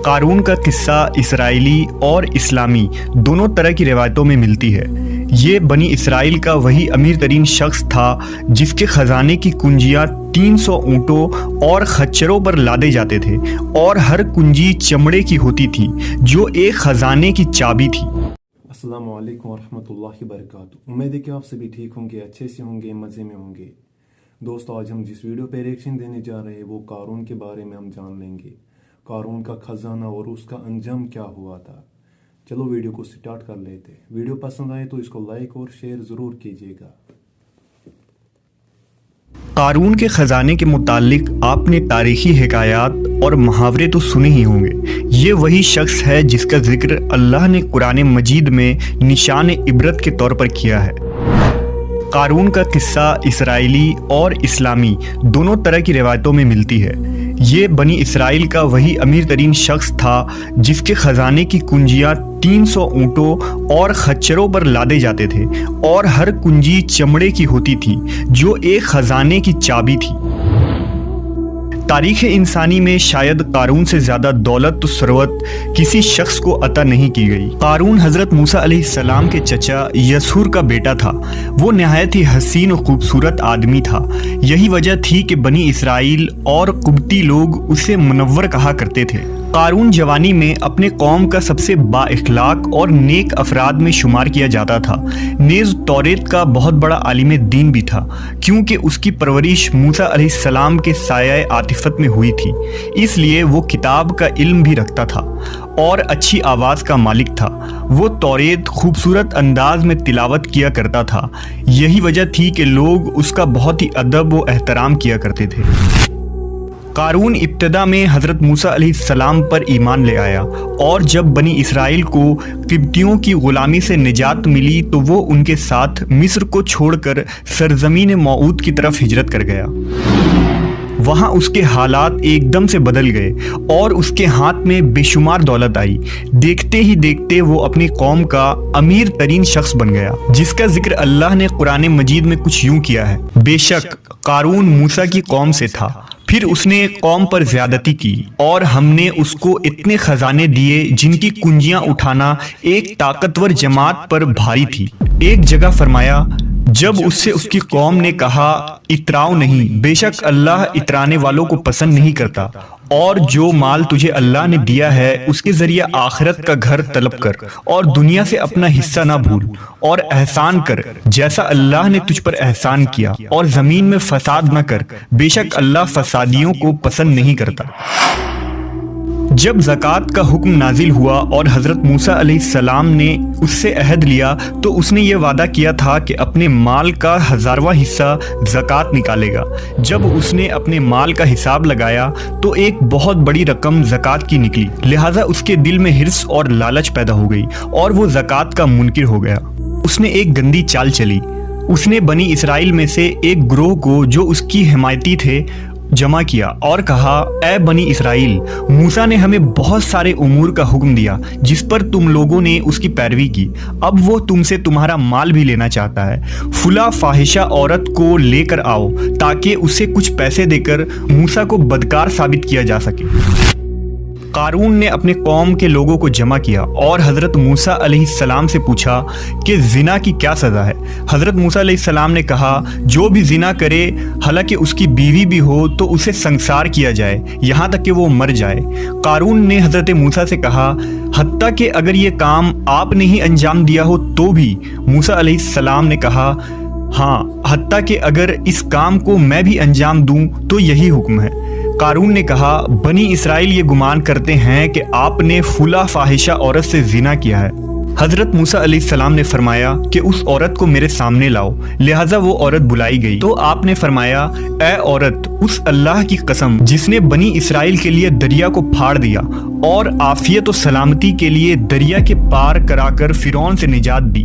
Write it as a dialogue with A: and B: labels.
A: قارون کا قصہ اسرائیلی اور اسلامی دونوں طرح کی روایتوں میں ملتی ہے۔ یہ بنی اسرائیل کا وہی امیر ترین شخص تھا جس کے خزانے کی کنجیاں 300 اونٹوں اور خچروں پر لادے جاتے تھے، اور ہر کنجی چمڑے کی ہوتی تھی جو ایک خزانے کی چابی تھی۔
B: السلام علیکم ورحمۃ اللہ وبرکاتہ۔ امید ہے کہ آپ سبھی ٹھیک ہوں گے، اچھے سے ہوں گے، مزے میں ہوں گے۔ دوستو، آج ہم جس ویڈیو پہ ریئیکشن دینے جا رہے ہیں وہ قارون کے بارے میں ہم جان لیں گے، قارون کا خزانہ اور اس کا انجام کیا ہوا تھا۔ چلو ویڈیو کو سٹارٹ کر لیتے ہیں۔ ویڈیو پسند آئے تو اس کو لائک اور شیئر ضرور کیجیے گا۔
A: قارون کے خزانے کے متعلق آپ نے تاریخی حکایات اور محاورے تو سنے ہی ہوں گے۔ یہ وہی شخص ہے جس کا ذکر اللہ نے قرآن مجید میں نشان عبرت کے طور پر کیا ہے۔ قارون کا قصہ اسرائیلی اور اسلامی دونوں طرح کی روایتوں میں ملتی ہے۔ یہ بنی اسرائیل کا وہی امیر ترین شخص تھا جس کے خزانے کی کنجیاں 300 اونٹوں اور خچروں پر لادے جاتے تھے، اور ہر کنجی چمڑے کی ہوتی تھی جو ایک خزانے کی چابی تھی۔ تاریخ انسانی میں شاید قارون سے زیادہ دولت و ثروت کسی شخص کو عطا نہیں کی گئی۔ قارون حضرت موسیٰ علیہ السلام کے چچا یسہور کا بیٹا تھا۔ وہ نہایت ہی حسین و خوبصورت آدمی تھا۔ یہی وجہ تھی کہ بنی اسرائیل اور قبطی لوگ اسے منور کہا کرتے تھے۔ قارون جوانی میں اپنے قوم کا سب سے با اخلاق اور نیک افراد میں شمار کیا جاتا تھا۔ نیز توریت کا بہت بڑا عالم دین بھی تھا، کیونکہ اس کی پرورش موسیٰ علیہ السلام کے سایہ عاطفت میں ہوئی تھی، اس لیے وہ کتاب کا علم بھی رکھتا تھا اور اچھی آواز کا مالک تھا۔ وہ توریت خوبصورت انداز میں تلاوت کیا کرتا تھا۔ یہی وجہ تھی کہ لوگ اس کا بہت ہی ادب و احترام کیا کرتے تھے۔ قارون ابتدا میں حضرت موسیٰ علیہ السلام پر ایمان لے آیا، اور جب بنی اسرائیل کو قبطیوں کی غلامی سے نجات ملی تو وہ ان کے ساتھ مصر کو چھوڑ کر سرزمین موعود کی طرف ہجرت کر گیا۔ وہاں اس کے حالات ایک دم سے بدل گئے اور اس کے ہاتھ میں بے شمار دولت آئی۔ دیکھتے ہی دیکھتے وہ اپنی قوم کا امیر ترین شخص بن گیا، جس کا ذکر اللہ نے قرآن مجید میں کچھ یوں کیا ہے: بے شک قارون موسیٰ کی قوم سے تھا، پھر اس نے قوم پر زیادتی کی، اور ہم نے اس کو اتنے خزانے دیے جن کی کنجیاں اٹھانا ایک طاقتور جماعت پر بھاری تھی۔ ایک جگہ فرمایا، جب اس سے اس کی قوم نے کہا اتراؤ نہیں، بے شک اللہ اترانے والوں کو پسند نہیں کرتا، اور جو مال تجھے اللہ نے دیا ہے اس کے ذریعے آخرت کا گھر طلب کر، اور دنیا سے اپنا حصہ نہ بھول، اور احسان کر جیسا اللہ نے تجھ پر احسان کیا، اور زمین میں فساد نہ کر، بے شک اللہ فسادیوں کو پسند نہیں کرتا۔ جب زکوٰۃ کا حکم نازل ہوا اور حضرت موسیٰ علیہ السلام نے اس سے عہد لیا تو اس نے یہ وعدہ کیا تھا کہ اپنے مال کا 1000واں حصہ زکوٰۃ نکالے گا۔ جب اس نے اپنے مال کا حساب لگایا تو ایک بہت بڑی رقم زکوٰۃ کی نکلی، لہٰذا اس کے دل میں حرص اور لالچ پیدا ہو گئی اور وہ زکوٰۃ کا منکر ہو گیا۔ اس نے ایک گندی چال چلی۔ اس نے بنی اسرائیل میں سے ایک گروہ کو جو اس کی حمایتی تھے جمع کیا اور کہا، اے بنی اسرائیل، موسیٰ نے ہمیں بہت سارے امور کا حکم دیا جس پر تم لوگوں نے اس کی پیروی کی، اب وہ تم سے تمہارا مال بھی لینا چاہتا ہے۔ فلاں فاحشہ عورت کو لے کر آؤ تاکہ اسے کچھ پیسے دے کر موسیٰ کو بدکار ثابت کیا جا سکے۔ قارون نے اپنے قوم کے لوگوں کو جمع کیا اور حضرت موسیٰ علیہ السلام سے پوچھا کہ زنا کی کیا سزا ہے۔ حضرت موسیٰ علیہ السلام نے کہا، جو بھی زنا کرے حالانکہ اس کی بیوی بھی ہو تو اسے سنسار کیا جائے یہاں تک کہ وہ مر جائے۔ قارون نے حضرت موسیٰ سے کہا، حتیٰ کہ اگر یہ کام آپ نے ہی انجام دیا ہو تو بھی؟ موسیٰ علیہ السلام نے کہا، ہاں، حتیٰ کہ اگر اس کام کو میں بھی انجام دوں تو یہی حکم ہے۔ قارون نے کہا، بنی اسرائیل یہ گمان کرتے ہیں کہ آپ نے فلاں فاحشہ عورت سے زنا کیا ہے۔ حضرت موسیٰ علیہ السلام نے فرمایا کہ اس عورت کو میرے سامنے لاؤ، لہٰذا وہ عورت بلائی گئی تو آپ نے فرمایا، اے عورت، اس اللہ کی قسم جس نے بنی اسرائیل کے لیے دریا کو پھاڑ دیا اور عافیت و سلامتی کے لیے دریا کے پار کرا کر فرعون سے نجات دی،